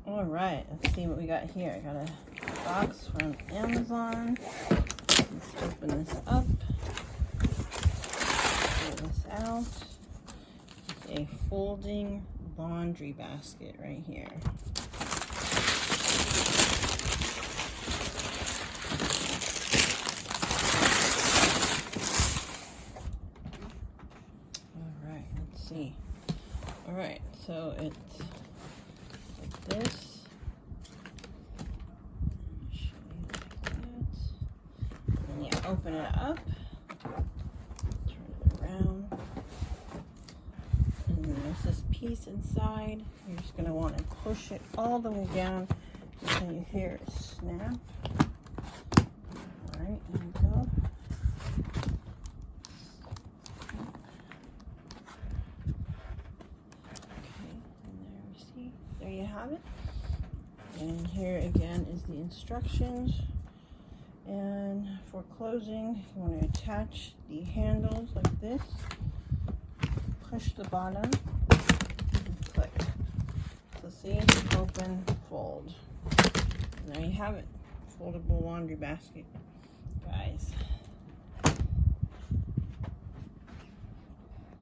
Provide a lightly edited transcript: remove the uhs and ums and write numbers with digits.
All right, let's see what we got here. I got a box from Amazon. Let's open this up. Pull this out. It's a folding laundry basket right here. All right, let's see. All right, so it's like this. Show you like that. And you open it up, turn it around, and then there's this piece inside. You're just going to want to push it all the way down until you hear it snap. All right, there we go. There you have it. And here again is the instructions. And for closing, you want to attach the handles like this. Push the bottom and click. So see, open, fold. And there you have it. Foldable laundry basket, guys.